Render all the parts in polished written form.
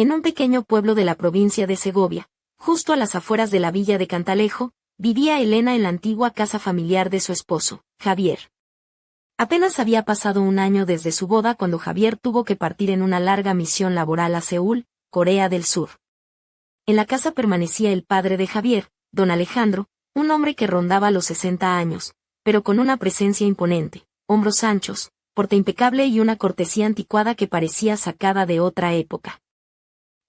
En un pequeño pueblo de la provincia de Segovia, justo a las afueras de la villa de Cantalejo, vivía Elena en la antigua casa familiar de su esposo, Javier. Apenas había pasado un año desde su boda cuando Javier tuvo que partir en una larga misión laboral a Seúl, Corea del Sur. En la casa permanecía el padre de Javier, don Alejandro, un hombre que rondaba los 60 años, pero con una presencia imponente, hombros anchos, porte impecable y una cortesía anticuada que parecía sacada de otra época.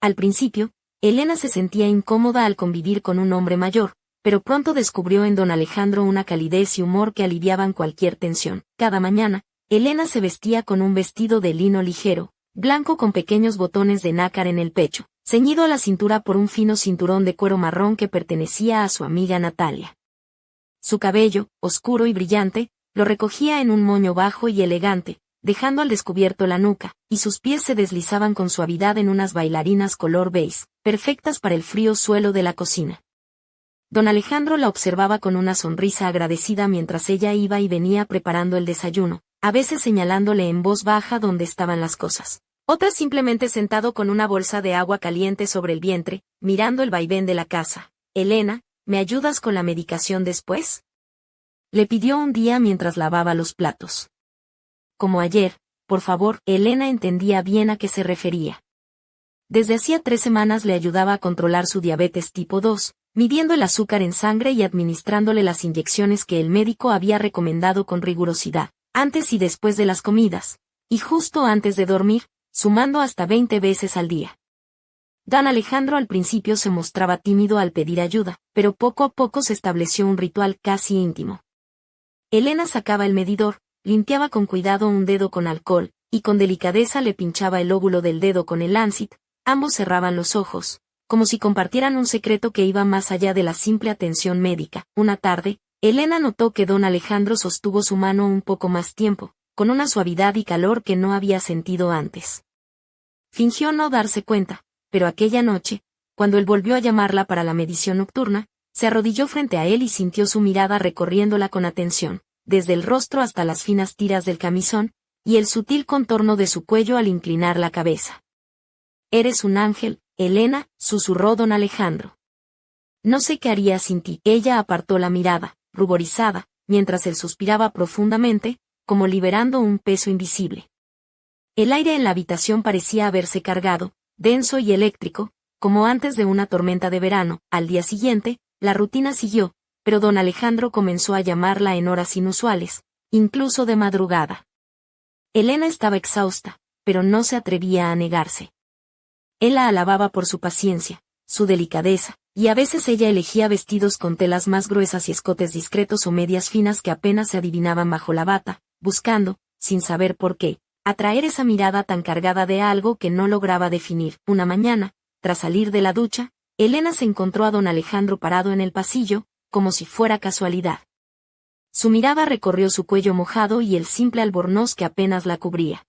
Al principio, Elena se sentía incómoda al convivir con un hombre mayor, pero pronto descubrió en don Alejandro una calidez y humor que aliviaban cualquier tensión. Cada mañana, Elena se vestía con un vestido de lino ligero, blanco con pequeños botones de nácar en el pecho, ceñido a la cintura por un fino cinturón de cuero marrón que pertenecía a su amiga Natalia. Su cabello, oscuro y brillante, lo recogía en un moño bajo y elegante, dejando al descubierto la nuca, y sus pies se deslizaban con suavidad en unas bailarinas color beige, perfectas para el frío suelo de la cocina. Don Alejandro la observaba con una sonrisa agradecida mientras ella iba y venía preparando el desayuno, a veces señalándole en voz baja dónde estaban las cosas, otras simplemente sentado con una bolsa de agua caliente sobre el vientre, mirando el vaivén de la casa. «Elena, ¿me ayudas con la medicación después?», le pidió un día mientras lavaba los platos. «Como ayer, por favor». Elena entendía bien a qué se refería. Desde hacía 3 semanas le ayudaba a controlar su diabetes tipo 2, midiendo el azúcar en sangre y administrándole las inyecciones que el médico había recomendado con rigurosidad, antes y después de las comidas, y justo antes de dormir, sumando hasta 20 veces al día. Don Alejandro al principio se mostraba tímido al pedir ayuda, pero poco a poco se estableció un ritual casi íntimo. Elena sacaba el medidor, limpiaba con cuidado un dedo con alcohol, y con delicadeza le pinchaba el óvulo del dedo con el Lancet. Ambos cerraban los ojos, como si compartieran un secreto que iba más allá de la simple atención médica. Una tarde, Elena notó que don Alejandro sostuvo su mano un poco más tiempo, con una suavidad y calor que no había sentido antes. Fingió no darse cuenta, pero aquella noche, cuando él volvió a llamarla para la medición nocturna, se arrodilló frente a él y sintió su mirada recorriéndola con atención, desde el rostro hasta las finas tiras del camisón, y el sutil contorno de su cuello al inclinar la cabeza. «Eres un ángel, Elena», susurró don Alejandro. «No sé qué haría sin ti». Ella apartó la mirada, ruborizada, mientras él suspiraba profundamente, como liberando un peso invisible. El aire en la habitación parecía haberse cargado, denso y eléctrico, como antes de una tormenta de verano. Al día siguiente, la rutina siguió, pero don Alejandro comenzó a llamarla en horas inusuales, incluso de madrugada. Elena estaba exhausta, pero no se atrevía a negarse. Él la alababa por su paciencia, su delicadeza, y a veces ella elegía vestidos con telas más gruesas y escotes discretos o medias finas que apenas se adivinaban bajo la bata, buscando, sin saber por qué, atraer esa mirada tan cargada de algo que no lograba definir. Una mañana, tras salir de la ducha, Elena se encontró a don Alejandro parado en el pasillo, como si fuera casualidad. Su mirada recorrió su cuello mojado y el simple albornoz que apenas la cubría.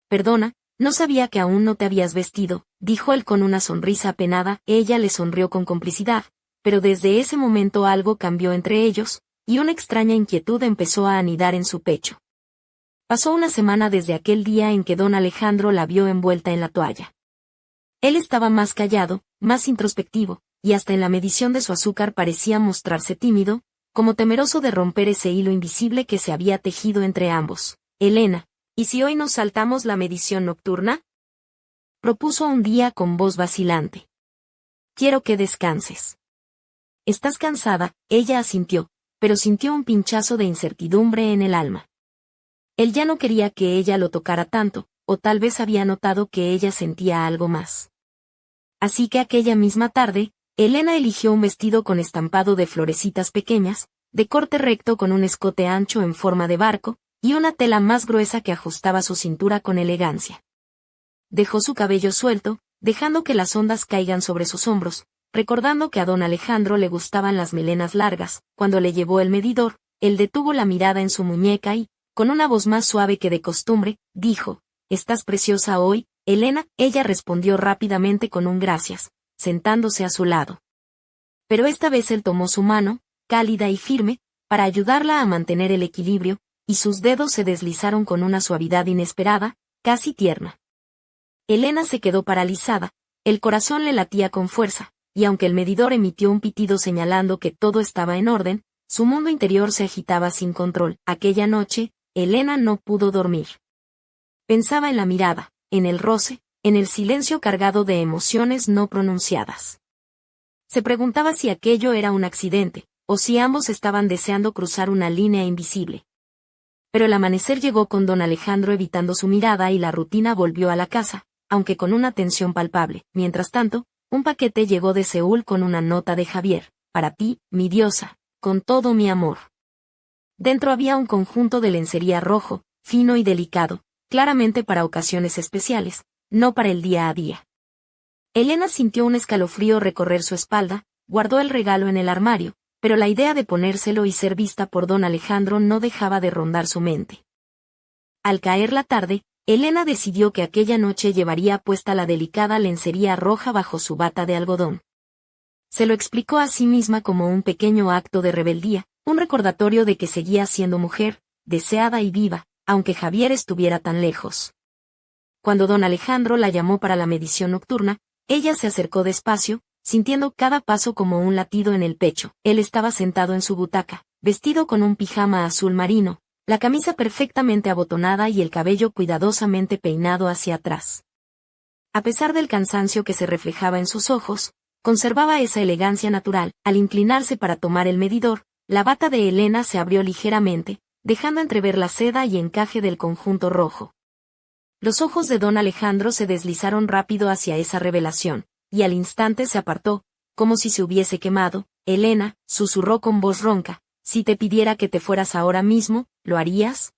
«Perdona, no sabía que aún no te habías vestido», dijo él con una sonrisa apenada. Ella le sonrió con complicidad, pero desde ese momento algo cambió entre ellos, y una extraña inquietud empezó a anidar en su pecho. Pasó una semana desde aquel día en que don Alejandro la vio envuelta en la toalla. Él estaba más callado, más introspectivo, y hasta en la medición de su azúcar parecía mostrarse tímido, como temeroso de romper ese hilo invisible que se había tejido entre ambos. «Elena, ¿y si hoy nos saltamos la medición nocturna?», propuso un día con voz vacilante. «Quiero que descanses». «¿Estás cansada?». Ella asintió, pero sintió un pinchazo de incertidumbre en el alma. Él ya no quería que ella lo tocara tanto, o tal vez había notado que ella sentía algo más. Así que aquella misma tarde, Elena eligió un vestido con estampado de florecitas pequeñas, de corte recto con un escote ancho en forma de barco, y una tela más gruesa que ajustaba su cintura con elegancia. Dejó su cabello suelto, dejando que las ondas caigan sobre sus hombros, recordando que a don Alejandro le gustaban las melenas largas. Cuando le llevó el medidor, él detuvo la mirada en su muñeca y, con una voz más suave que de costumbre, dijo: «Estás preciosa hoy, Elena». Ella respondió rápidamente con un gracias, sentándose a su lado. Pero esta vez él tomó su mano, cálida y firme, para ayudarla a mantener el equilibrio, y sus dedos se deslizaron con una suavidad inesperada, casi tierna. Elena se quedó paralizada, el corazón le latía con fuerza, y aunque el medidor emitió un pitido señalando que todo estaba en orden, su mundo interior se agitaba sin control. Aquella noche, Elena no pudo dormir. Pensaba en la mirada, en el roce, en el silencio cargado de emociones no pronunciadas. Se preguntaba si aquello era un accidente, o si ambos estaban deseando cruzar una línea invisible. Pero el amanecer llegó con don Alejandro evitando su mirada y la rutina volvió a la casa, aunque con una tensión palpable. Mientras tanto, un paquete llegó de Seúl con una nota de Javier: para ti, mi diosa, con todo mi amor. Dentro había un conjunto de lencería rojo, fino y delicado, claramente para ocasiones especiales, no para el día a día. Elena sintió un escalofrío recorrer su espalda, guardó el regalo en el armario, pero la idea de ponérselo y ser vista por don Alejandro no dejaba de rondar su mente. Al caer la tarde, Elena decidió que aquella noche llevaría puesta la delicada lencería roja bajo su bata de algodón. Se lo explicó a sí misma como un pequeño acto de rebeldía, un recordatorio de que seguía siendo mujer, deseada y viva, aunque Javier estuviera tan lejos. Cuando don Alejandro la llamó para la medición nocturna, ella se acercó despacio, sintiendo cada paso como un latido en el pecho. Él estaba sentado en su butaca, vestido con un pijama azul marino, la camisa perfectamente abotonada y el cabello cuidadosamente peinado hacia atrás. A pesar del cansancio que se reflejaba en sus ojos, conservaba esa elegancia natural. Al inclinarse para tomar el medidor, la bata de Elena se abrió ligeramente, dejando entrever la seda y encaje del conjunto rojo. Los ojos de don Alejandro se deslizaron rápido hacia esa revelación, y al instante se apartó, como si se hubiese quemado. Elena, susurró con voz ronca, si te pidiera que te fueras ahora mismo, ¿lo harías?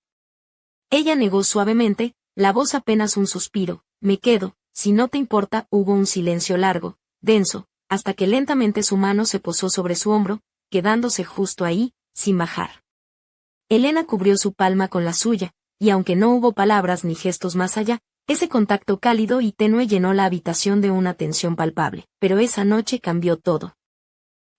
Ella negó suavemente, la voz apenas un suspiro. Me quedo, si no te importa. Hubo un silencio largo, denso, hasta que lentamente su mano se posó sobre su hombro, quedándose justo ahí, sin bajar. Elena cubrió su palma con la suya, y aunque no hubo palabras ni gestos más allá, ese contacto cálido y tenue llenó la habitación de una tensión palpable. Pero esa noche cambió todo.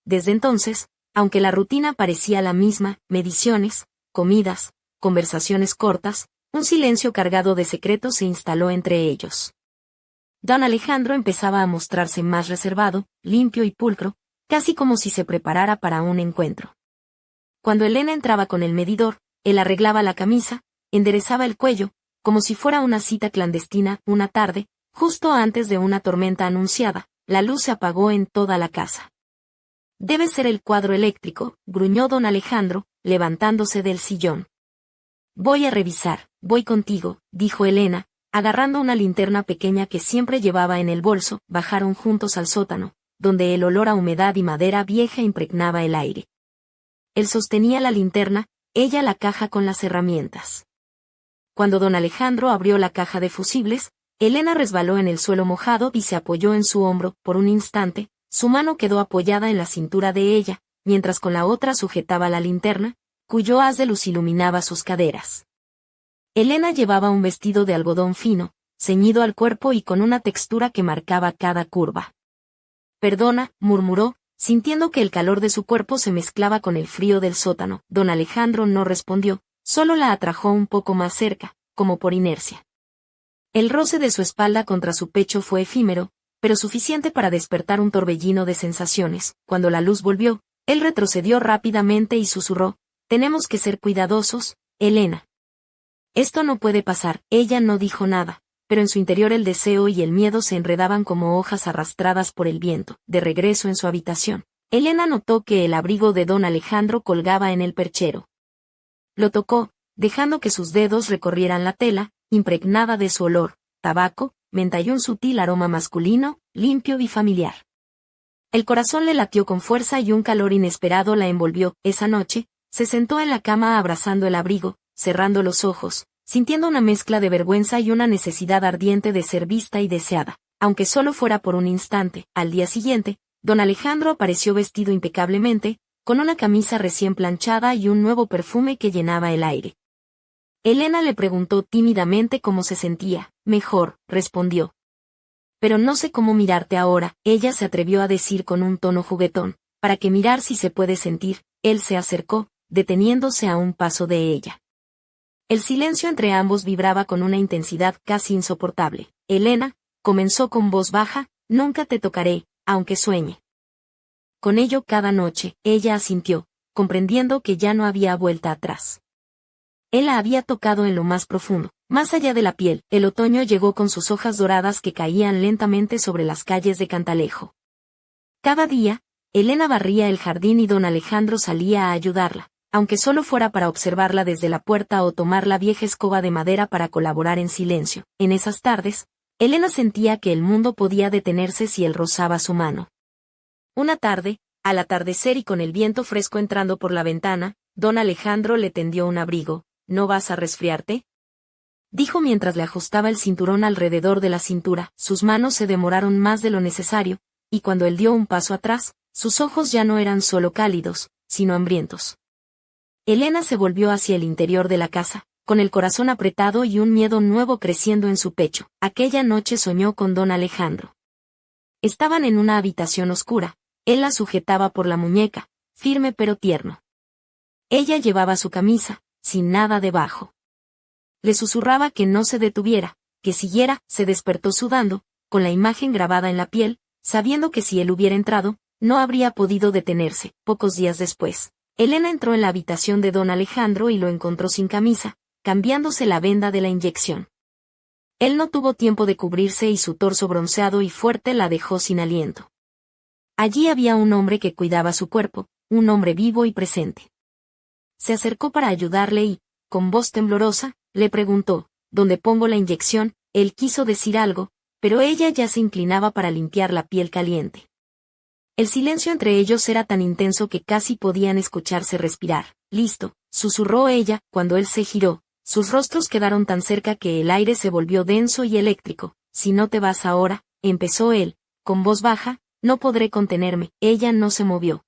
Desde entonces, aunque la rutina parecía la misma, mediciones, comidas, conversaciones cortas, un silencio cargado de secretos se instaló entre ellos. Don Alejandro empezaba a mostrarse más reservado, limpio y pulcro, casi como si se preparara para un encuentro. Cuando Elena entraba con el medidor, él arreglaba la camisa, enderezaba el cuello, como si fuera una cita clandestina. Una tarde, justo antes de una tormenta anunciada, la luz se apagó en toda la casa. Debe ser el cuadro eléctrico, gruñó don Alejandro, levantándose del sillón. Voy a revisar. Voy contigo, dijo Elena, agarrando una linterna pequeña que siempre llevaba en el bolso. Bajaron juntos al sótano, donde el olor a humedad y madera vieja impregnaba el aire. Él sostenía la linterna, ella la caja con las herramientas. Cuando don Alejandro abrió la caja de fusibles, Elena resbaló en el suelo mojado y se apoyó en su hombro. Por un instante, su mano quedó apoyada en la cintura de ella, mientras con la otra sujetaba la linterna, cuyo haz de luz iluminaba sus caderas. Elena llevaba un vestido de algodón fino, ceñido al cuerpo y con una textura que marcaba cada curva. Perdona, murmuró, sintiendo que el calor de su cuerpo se mezclaba con el frío del sótano. Don Alejandro no respondió, solo la atrajo un poco más cerca, como por inercia. El roce de su espalda contra su pecho fue efímero, pero suficiente para despertar un torbellino de sensaciones. Cuando la luz volvió, él retrocedió rápidamente y susurró, tenemos que ser cuidadosos, Elena. Esto no puede pasar. Ella no dijo nada, pero en su interior el deseo y el miedo se enredaban como hojas arrastradas por el viento. De regreso en su habitación, Elena notó que el abrigo de don Alejandro colgaba en el perchero. Lo tocó, dejando que sus dedos recorrieran la tela, impregnada de su olor, tabaco, menta y un sutil aroma masculino, limpio y familiar. El corazón le latió con fuerza y un calor inesperado la envolvió. Esa noche, se sentó en la cama abrazando el abrigo, cerrando los ojos, sintiendo una mezcla de vergüenza y una necesidad ardiente de ser vista y deseada, aunque solo fuera por un instante. Al día siguiente, don Alejandro apareció vestido impecablemente, con una camisa recién planchada y un nuevo perfume que llenaba el aire. Elena le preguntó tímidamente cómo se sentía. Mejor, respondió. Pero no sé cómo mirarte ahora, ella se atrevió a decir con un tono juguetón, para que mirar si se puede sentir. Él se acercó, deteniéndose a un paso de ella. El silencio entre ambos vibraba con una intensidad casi insoportable. Elena, comenzó con voz baja, nunca te tocaré, aunque sueñe. Con ello cada noche, ella asintió, comprendiendo que ya no había vuelta atrás. Él la había tocado en lo más profundo, más allá de la piel. El otoño llegó con sus hojas doradas que caían lentamente sobre las calles de Cantalejo. Cada día, Elena barría el jardín y don Alejandro salía a ayudarla, aunque solo fuera para observarla desde la puerta o tomar la vieja escoba de madera para colaborar en silencio. En esas tardes, Elena sentía que el mundo podía detenerse si él rozaba su mano. Una tarde, al atardecer y con el viento fresco entrando por la ventana, don Alejandro le tendió un abrigo. ¿No vas a resfriarte?, dijo mientras le ajustaba el cinturón alrededor de la cintura. Sus manos se demoraron más de lo necesario, y cuando él dio un paso atrás, sus ojos ya no eran solo cálidos, sino hambrientos. Elena se volvió hacia el interior de la casa, con el corazón apretado y un miedo nuevo creciendo en su pecho. Aquella noche soñó con don Alejandro. Estaban en una habitación oscura. Él la sujetaba por la muñeca, firme pero tierno. Ella llevaba su camisa, sin nada debajo. Le susurraba que no se detuviera, que siguiera. Se despertó sudando, con la imagen grabada en la piel, sabiendo que si él hubiera entrado, no habría podido detenerse. Pocos días después, Elena entró en la habitación de don Alejandro y lo encontró sin camisa, cambiándose la venda de la inyección. Él no tuvo tiempo de cubrirse y su torso bronceado y fuerte la dejó sin aliento. Allí había un hombre que cuidaba su cuerpo, un hombre vivo y presente. Se acercó para ayudarle y, con voz temblorosa, le preguntó, ¿dónde pongo la inyección? Él quiso decir algo, pero ella ya se inclinaba para limpiar la piel caliente. El silencio entre ellos era tan intenso que casi podían escucharse respirar. Listo, susurró ella, cuando él se giró. Sus rostros quedaron tan cerca que el aire se volvió denso y eléctrico. Si no te vas ahora, empezó él, con voz baja, no podré contenerme. Ella no se movió.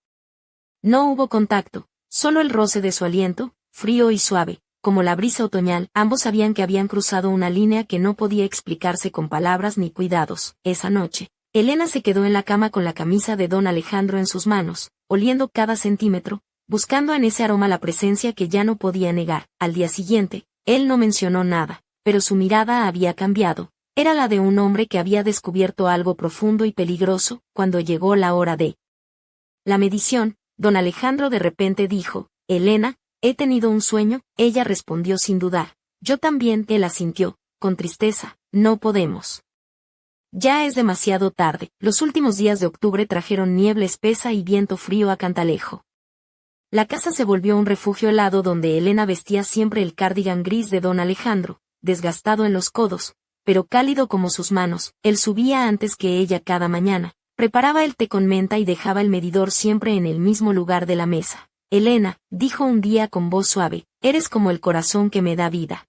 No hubo contacto, solo el roce de su aliento, frío y suave, como la brisa otoñal. Ambos sabían que habían cruzado una línea que no podía explicarse con palabras ni cuidados. Esa noche, Elena se quedó en la cama con la camisa de don Alejandro en sus manos, oliendo cada centímetro, buscando en ese aroma la presencia que ya no podía negar. Al día siguiente, él no mencionó nada, pero su mirada había cambiado. Era la de un hombre que había descubierto algo profundo y peligroso. Cuando llegó la hora de la medición, don Alejandro de repente dijo, Elena, he tenido un sueño. Ella respondió sin dudar. Yo también. Él asintió, con tristeza, no podemos. Ya es demasiado tarde. Los últimos días de octubre trajeron niebla espesa y viento frío a Cantalejo. La casa se volvió un refugio helado donde Elena vestía siempre el cardigan gris de don Alejandro, desgastado en los codos, pero cálido como sus manos. Él subía antes que ella cada mañana, preparaba el té con menta y dejaba el medidor siempre en el mismo lugar de la mesa. Elena, dijo un día con voz suave, eres como el corazón que me da vida.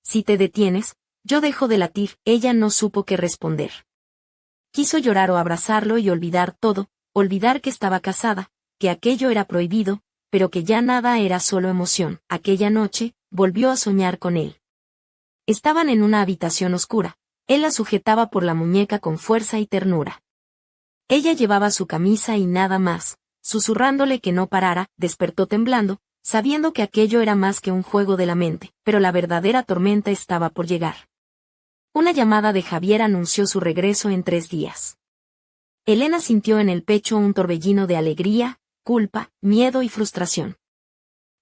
Si te detienes, yo dejo de latir. Ella no supo qué responder. Quiso llorar o abrazarlo y olvidar todo, olvidar que estaba casada, que aquello era prohibido, pero que ya nada era solo emoción. Aquella noche, volvió a soñar con él. Estaban en una habitación oscura. Él la sujetaba por la muñeca con fuerza y ternura. Ella llevaba su camisa y nada más, susurrándole que no parara. Despertó temblando, sabiendo que aquello era más que un juego de la mente, pero la verdadera tormenta estaba por llegar. Una llamada de Javier anunció su regreso en 3 días. Elena sintió en el pecho un torbellino de alegría, culpa, miedo y frustración.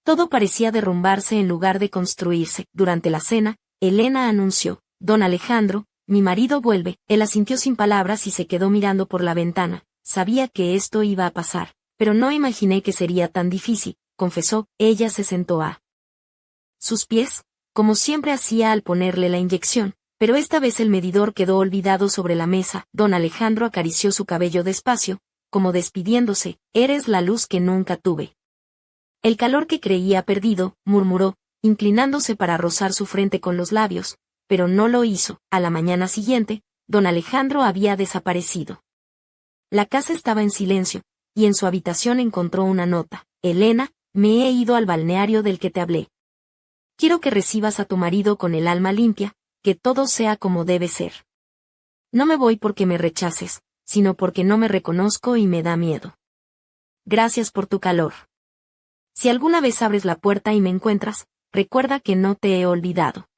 Todo parecía derrumbarse en lugar de construirse. Durante la cena, Elena anunció, don Alejandro, mi marido vuelve. Él asintió sin palabras y se quedó mirando por la ventana. Sabía que esto iba a pasar, pero no imaginé que sería tan difícil, confesó. Ella se sentó a sus pies, como siempre hacía al ponerle la inyección, pero esta vez el medidor quedó olvidado sobre la mesa. Don Alejandro acarició su cabello despacio, como despidiéndose, eres la luz que nunca tuve. El calor que creía perdido, murmuró, inclinándose para rozar su frente con los labios, pero no lo hizo. A la mañana siguiente, don Alejandro había desaparecido. La casa estaba en silencio, y en su habitación encontró una nota. Elena, me he ido al balneario del que te hablé. Quiero que recibas a tu marido con el alma limpia, que todo sea como debe ser. No me voy porque me rechaces, sino porque no me reconozco y me da miedo. Gracias por tu calor. Si alguna vez abres la puerta y me encuentras, recuerda que no te he olvidado.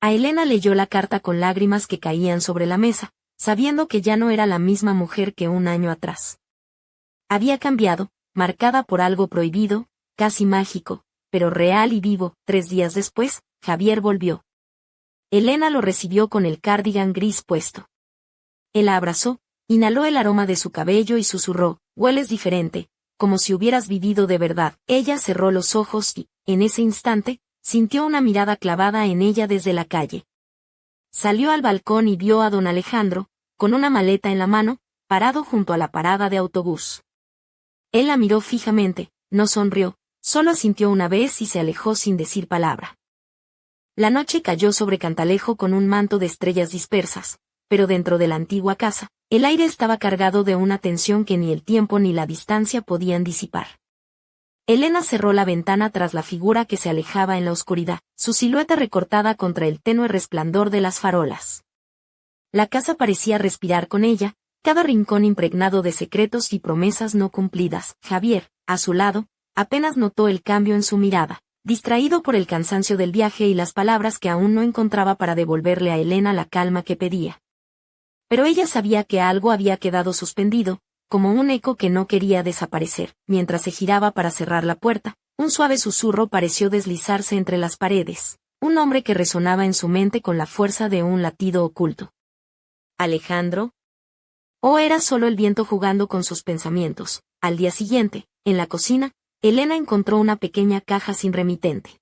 A Elena leyó la carta con lágrimas que caían sobre la mesa, sabiendo que ya no era la misma mujer que un año atrás. Había cambiado, marcada por algo prohibido, casi mágico, pero real y vivo. 3 días después, Javier volvió. Elena lo recibió con el cardigan gris puesto. Él la abrazó, inhaló el aroma de su cabello y susurró, «Hueles diferente, como si hubieras vivido de verdad». Ella cerró los ojos y, en ese instante, sintió una mirada clavada en ella desde la calle. Salió al balcón y vio a don Alejandro, con una maleta en la mano, parado junto a la parada de autobús. Él la miró fijamente, no sonrió, solo asintió una vez y se alejó sin decir palabra. La noche cayó sobre Cantalejo con un manto de estrellas dispersas, pero dentro de la antigua casa, el aire estaba cargado de una tensión que ni el tiempo ni la distancia podían disipar. Elena cerró la ventana tras la figura que se alejaba en la oscuridad, su silueta recortada contra el tenue resplandor de las farolas. La casa parecía respirar con ella, cada rincón impregnado de secretos y promesas no cumplidas. Javier, a su lado, apenas notó el cambio en su mirada, distraído por el cansancio del viaje y las palabras que aún no encontraba para devolverle a Elena la calma que pedía. Pero ella sabía que algo había quedado suspendido, como un eco que no quería desaparecer. Mientras se giraba para cerrar la puerta, un suave susurro pareció deslizarse entre las paredes, un nombre que resonaba en su mente con la fuerza de un latido oculto. ¿Alejandro? ¿O era solo el viento jugando con sus pensamientos? Al día siguiente, en la cocina, Elena encontró una pequeña caja sin remitente.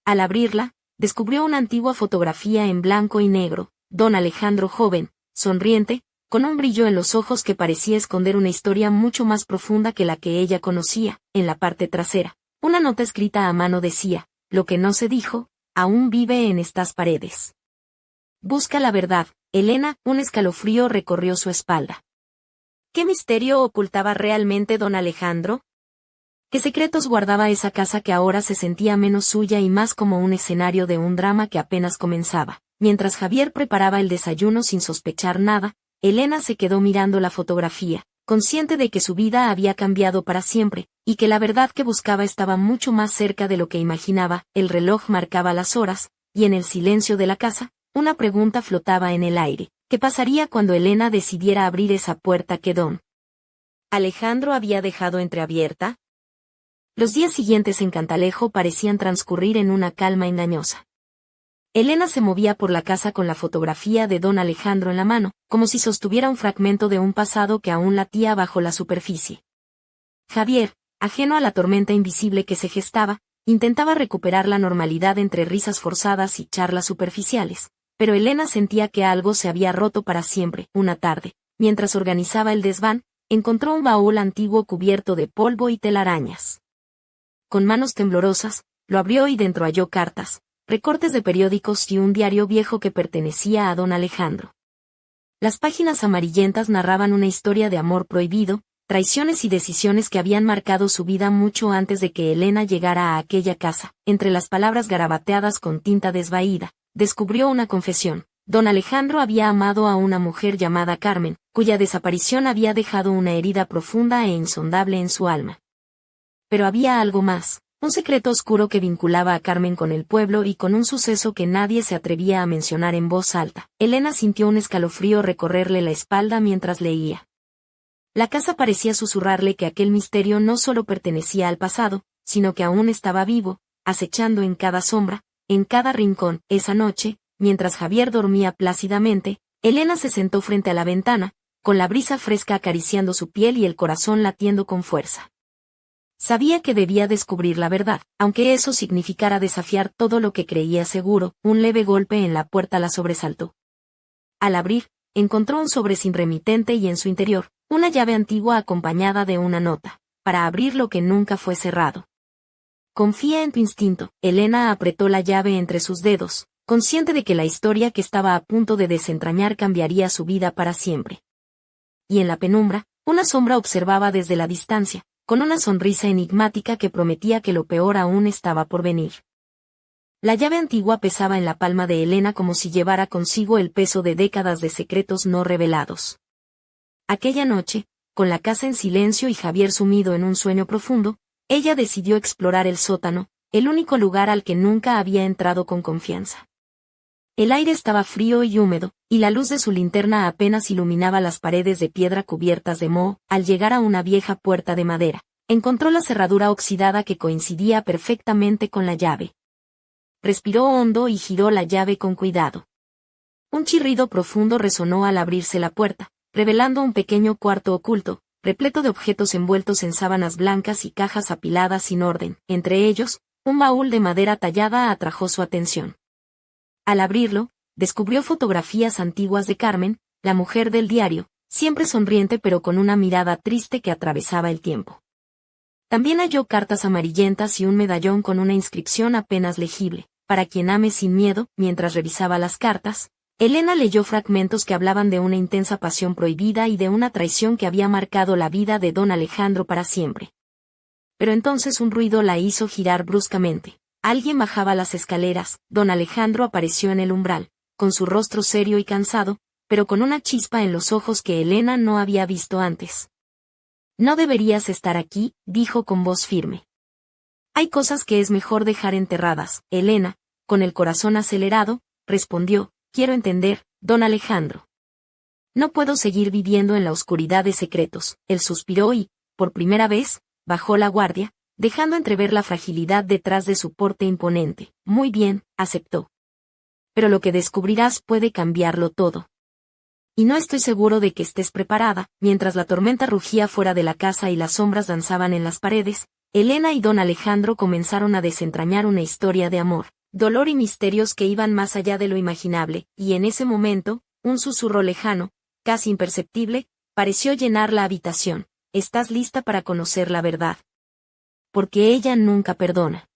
Al abrirla, descubrió una antigua fotografía en blanco y negro, don Alejandro joven, sonriente, con un brillo en los ojos que parecía esconder una historia mucho más profunda que la que ella conocía. En la parte trasera, una nota escrita a mano decía, «Lo que no se dijo, aún vive en estas paredes». Busca la verdad, Elena. Un escalofrío recorrió su espalda. ¿Qué misterio ocultaba realmente don Alejandro? ¿Qué secretos guardaba esa casa que ahora se sentía menos suya y más como un escenario de un drama que apenas comenzaba? Mientras Javier preparaba el desayuno sin sospechar nada, Elena se quedó mirando la fotografía, consciente de que su vida había cambiado para siempre, y que la verdad que buscaba estaba mucho más cerca de lo que imaginaba. El reloj marcaba las horas, y en el silencio de la casa, una pregunta flotaba en el aire. ¿Qué pasaría cuando Elena decidiera abrir esa puerta que don Alejandro había dejado entreabierta? Los días siguientes en Cantalejo parecían transcurrir en una calma engañosa. Elena se movía por la casa con la fotografía de don Alejandro en la mano, como si sostuviera un fragmento de un pasado que aún latía bajo la superficie. Javier, ajeno a la tormenta invisible que se gestaba, intentaba recuperar la normalidad entre risas forzadas y charlas superficiales, pero Elena sentía que algo se había roto para siempre. Una tarde, mientras organizaba el desván, encontró un baúl antiguo cubierto de polvo y telarañas. Con manos temblorosas, lo abrió y dentro halló cartas, recortes de periódicos y un diario viejo que pertenecía a don Alejandro. Las páginas amarillentas narraban una historia de amor prohibido, traiciones y decisiones que habían marcado su vida mucho antes de que Elena llegara a aquella casa. Entre las palabras garabateadas con tinta desvaída, descubrió una confesión. Don Alejandro había amado a una mujer llamada Carmen, cuya desaparición había dejado una herida profunda e insondable en su alma. Pero había algo más. Un secreto oscuro que vinculaba a Carmen con el pueblo y con un suceso que nadie se atrevía a mencionar en voz alta. Elena sintió un escalofrío recorrerle la espalda mientras leía. La casa parecía susurrarle que aquel misterio no solo pertenecía al pasado, sino que aún estaba vivo, acechando en cada sombra, en cada rincón. Esa noche, mientras Javier dormía plácidamente, Elena se sentó frente a la ventana, con la brisa fresca acariciando su piel y el corazón latiendo con fuerza. Sabía que debía descubrir la verdad, aunque eso significara desafiar todo lo que creía seguro. Un leve golpe en la puerta la sobresaltó. Al abrir, encontró un sobre sin remitente y en su interior, una llave antigua acompañada de una nota, para abrir lo que nunca fue cerrado. Confía en tu instinto. Elena apretó la llave entre sus dedos, consciente de que la historia que estaba a punto de desentrañar cambiaría su vida para siempre. Y en la penumbra, una sombra observaba desde la distancia, con una sonrisa enigmática que prometía que lo peor aún estaba por venir. La llave antigua pesaba en la palma de Elena como si llevara consigo el peso de décadas de secretos no revelados. Aquella noche, con la casa en silencio y Javier sumido en un sueño profundo, ella decidió explorar el sótano, el único lugar al que nunca había entrado con confianza. El aire estaba frío y húmedo, y la luz de su linterna apenas iluminaba las paredes de piedra cubiertas de moho. Al llegar a una vieja puerta de madera, encontró la cerradura oxidada que coincidía perfectamente con la llave. Respiró hondo y giró la llave con cuidado. Un chirrido profundo resonó al abrirse la puerta, revelando un pequeño cuarto oculto, repleto de objetos envueltos en sábanas blancas y cajas apiladas sin orden. Entre ellos, un baúl de madera tallada atrajo su atención. Al abrirlo, descubrió fotografías antiguas de Carmen, la mujer del diario, siempre sonriente pero con una mirada triste que atravesaba el tiempo. También halló cartas amarillentas y un medallón con una inscripción apenas legible, para quien ame sin miedo. Mientras revisaba las cartas, Elena leyó fragmentos que hablaban de una intensa pasión prohibida y de una traición que había marcado la vida de don Alejandro para siempre. Pero entonces un ruido la hizo girar bruscamente. Alguien bajaba las escaleras. Don Alejandro apareció en el umbral, con su rostro serio y cansado, pero con una chispa en los ojos que Elena no había visto antes. «No deberías estar aquí», dijo con voz firme. «Hay cosas que es mejor dejar enterradas». Elena, con el corazón acelerado, respondió: «Quiero entender, don Alejandro. No puedo seguir viviendo en la oscuridad de secretos». Él suspiró y, por primera vez, bajó la guardia, dejando entrever la fragilidad detrás de su porte imponente. «Muy bien», aceptó. «Pero lo que descubrirás puede cambiarlo todo. Y no estoy seguro de que estés preparada». Mientras la tormenta rugía fuera de la casa y las sombras danzaban en las paredes, Elena y don Alejandro comenzaron a desentrañar una historia de amor, dolor y misterios que iban más allá de lo imaginable, y en ese momento, un susurro lejano, casi imperceptible, pareció llenar la habitación. «¿Estás lista para conocer la verdad? Porque ella nunca perdona».